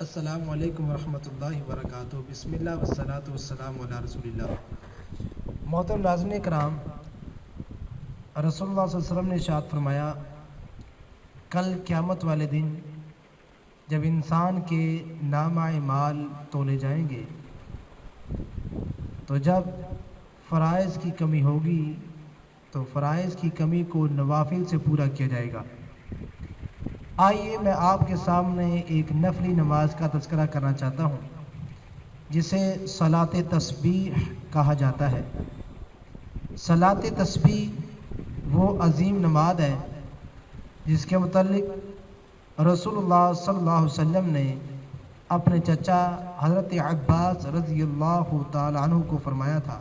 السلام علیکم ورحمۃ اللہ وبرکاتہ۔ بسم اللہ والصلاۃ والسلام علی رسول اللہ۔ محترم ناظرین کرام، رسول اللہ صلی اللہ علیہ وسلم نے ارشاد فرمایا، کل قیامت والے دن جب انسان کے نامہ اعمال تولے جائیں گے تو جب فرائض کی کمی ہوگی تو فرائض کی کمی کو نوافل سے پورا کیا جائے گا۔ آئیے میں آپ کے سامنے ایک نفلی نماز کا تذکرہ کرنا چاہتا ہوں جسے صلاۃ تسبیح کہا جاتا ہے۔ صلاۃ تسبیح وہ عظیم نماز ہے جس کے متعلق رسول اللہ صلی اللہ علیہ وسلم نے اپنے چچا حضرت عباس رضی اللہ تعالی عنہ کو فرمایا تھا۔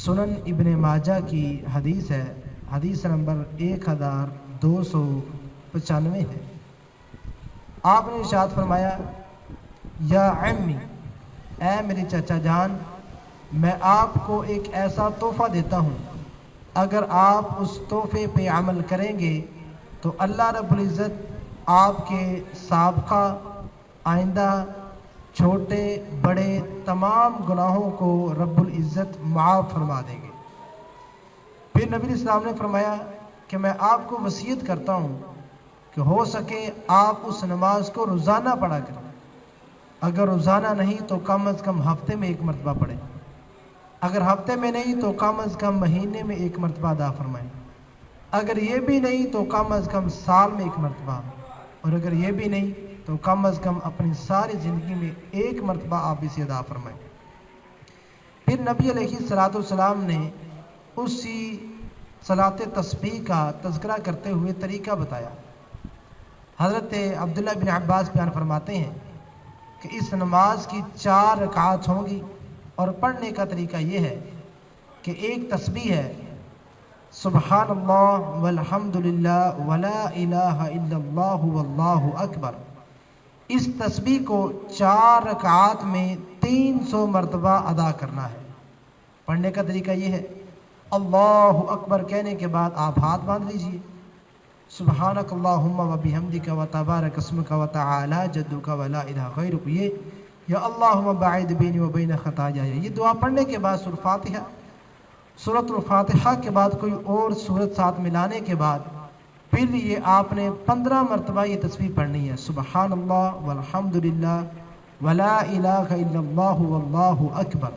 سنن ابن ماجہ کی حدیث ہے، حدیث نمبر 1295 ہے۔ آپ نے ارشاد فرمایا، یا عمی، اے میری چچا جان، میں آپ کو ایک ایسا تحفہ دیتا ہوں، اگر آپ اس تحفے پہ عمل کریں گے تو اللہ رب العزت آپ کے سابقہ آئندہ چھوٹے بڑے تمام گناہوں کو رب العزت معاف فرما دیں گے۔ پھر نبی اسلام نے فرمایا کہ میں آپ کو وصیت کرتا ہوں کہ ہو سکے آپ اس نماز کو روزانہ پڑھا کریں، اگر روزانہ نہیں تو کم از کم ہفتے میں ایک مرتبہ پڑھیں، اگر ہفتے میں نہیں تو کم از کم مہینے میں ایک مرتبہ ادا فرمائیں، اگر یہ بھی نہیں تو کم از کم سال میں ایک مرتبہ، اور اگر یہ بھی نہیں تو کم از کم اپنی ساری زندگی میں ایک مرتبہ آپ اسے ادا فرمائیں۔ پھر نبی علیہ الصلوۃ والسلام نے اسی صلاۃ تسبیح کا تذکرہ کرتے ہوئے طریقہ بتایا۔ حضرت عبداللہ بن عباس بیان فرماتے ہیں کہ اس نماز کی 4 رکعات ہوں گی، اور پڑھنے کا طریقہ یہ ہے کہ ایک تسبیح ہے، سبحان اللہ والحمد للہ ولا الہ الا اللہ واللہ اکبر۔ اس تسبیح کو 4 رکعات میں 300 مرتبہ ادا کرنا ہے۔ پڑھنے کا طریقہ یہ ہے، اللہ اکبر کہنے کے بعد آپ ہاتھ باندھ لیجئے، سبحانک اللہم و بحمدک و تبارک اسمک و تعالی جدک و لا الہ غیرک، یہ یا اللہم باعد بینی و بین خطایایا، یہ دعا پڑھنے کے بعد سورۃ الفاتحہ کے بعد کوئی اور سورت ساتھ ملانے کے بعد پھر یہ آپ نے 15 مرتبہ یہ تسبیح پڑھنی ہے، سبحان اللہ والحمد للہ ولا الہ الا اللہ واللہ اکبر۔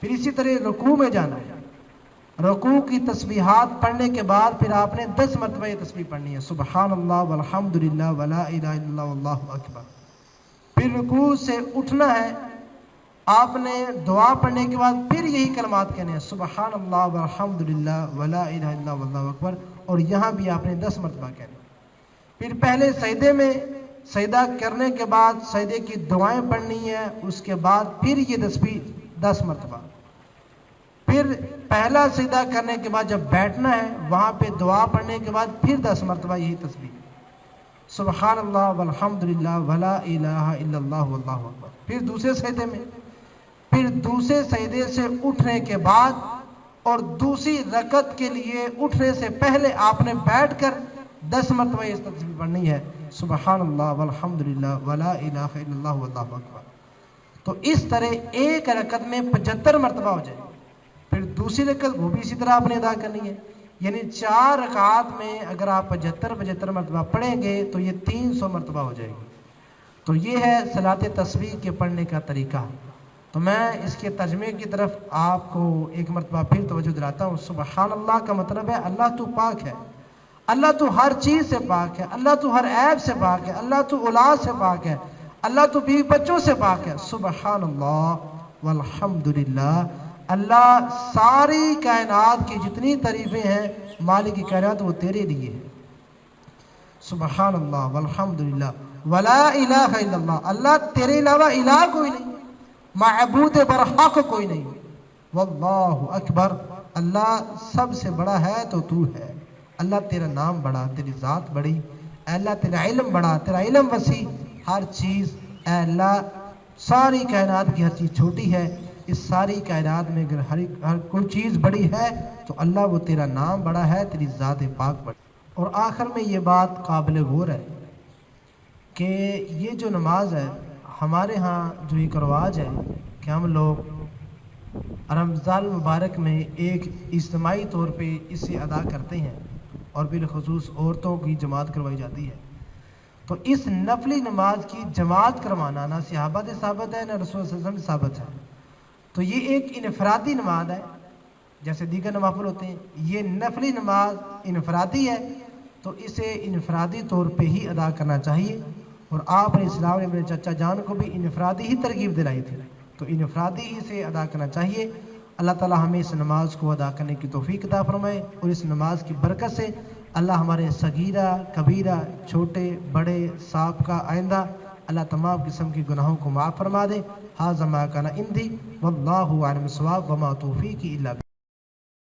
پھر اسی طرح رکوع میں جانا ہے، رکوع کی تسبیحات پڑھنے کے بعد پھر آپ نے 10 مرتبہ یہ تسبیح پڑھنی ہے، سبحان اللہ والحمد للہ ولا الہ الا اللہ واللہ اکبر۔ پھر رکوع سے اٹھنا ہے، آپ نے دعا پڑھنے کے بعد پھر یہی کلمات کہنے ہیں، سبحان اللہ والحمد للہ ولا الہ الا اللہ واللہ اکبر، اور یہاں بھی آپ نے 10 مرتبہ کہنے۔ پھر پہلے سجدے میں سجدہ کرنے کے بعد سجدے کی دعائیں پڑھنی ہے، اس کے بعد پھر یہ تسبیح 10 مرتبہ۔ پھر پہلا سجدہ کرنے کے بعد جب بیٹھنا ہے وہاں پہ دعا پڑھنے کے بعد پھر 10 مرتبہ یہی تسبیح، سبحان اللہ والحمد للہ ولا الہ الا اللہ واللہ اکبر۔ پھر دوسرے سجدے میں، پھر دوسرے سجدے سے اٹھنے کے بعد اور دوسری رکعت کے لیے اٹھنے سے پہلے آپ نے بیٹھ کر 10 مرتبہ یہ تسبیح پڑھنی ہے، سبحان اللہ والحمد للہ ولا الہ الا اللہ واللہ اکبر۔ تو اس طرح ایک رکعت میں 75 مرتبہ ہو جائے، پھر دوسری رکعت وہ بھی اسی طرح آپ نے ادا کرنی ہے، یعنی 4 رکعات میں اگر آپ 75 مرتبہ پڑھیں گے تو یہ 300 مرتبہ ہو جائے گی۔ تو یہ ہے صلاۃ تسبیح کے پڑھنے کا طریقہ۔ تو میں اس کے ترجمے کی طرف آپ کو ایک مرتبہ پھر توجہ دلاتا ہوں۔ سبحان اللہ کا مطلب ہے اللہ تو پاک ہے، اللہ تو ہر چیز سے پاک ہے، اللہ تو ہر عیب سے پاک ہے، اللہ تو اولاد سے پاک ہے، اللہ تو بیوی بچوں سے پاک ہے۔ سبحان اللہ والحمد للہ، اللہ ساری کائنات کی جتنی تعریفیں ہیں مالک کی کائنات وہ تیرے لیے ہے۔ سبحان اللہ والحمد للہ ولا الہ الا اللہ، اللہ تیرے علاوہ الہ کوئی نہیں، معبود برحق کوئی نہیں، واللہ اکبر، اللہ سب سے بڑا ہے تو تو ہے، اللہ تیرا نام بڑا، تیری ذات بڑی، اے اللہ تیرا علم بڑا، تیرا علم وسیع، ہر چیز، اے اللہ ساری کائنات کی ہر چیز چھوٹی ہے، اس ساری کائنات میں اگر ہر کوئی چیز بڑی ہے تو اللہ وہ تیرا نام بڑا ہے، تیری ذات پاک بڑی۔ اور آخر میں یہ بات قابل غور ہے کہ یہ جو نماز ہے ہمارے ہاں جو ایک رواج ہے کہ ہم لوگ رمضان المبارک میں ایک اجتماعی طور پہ اسے ادا کرتے ہیں اور بالخصوص عورتوں کی جماعت کروائی جاتی ہے. تو اس نفلی نماز کی جماعت کروانا نہ صحابہ سے ثابت ہے نہ رسول صلی اللہ علیہ وسلم سے ثابت ہے. تو یہ ایک انفرادی نماز ہے جیسے دیگر نوافل ہوتے ہیں. یہ نفلی نماز انفرادی ہے تو اسے انفرادی طور پہ ہی ادا کرنا چاہیے. اور آپ علیہ السلام نے میرے چچا جان کو بھی انفرادی ہی ترغیب دلائی تھی تو انفرادی ہی سے ادا کرنا چاہیے. اللہ تعالی ہمیں اس نماز کو ادا کرنے کی توفیق عطا فرمائے اور اس نماز کی برکت سے اللہ ہمارے صغیرہ کبیرہ چھوٹے بڑے سابقہ آئندہ اللہ تمام قسم کے گناہوں کو معاف فرما دے. ھذا ما کان عندی واللہ اعلم بالصواب وما توفیقی الا باللہ.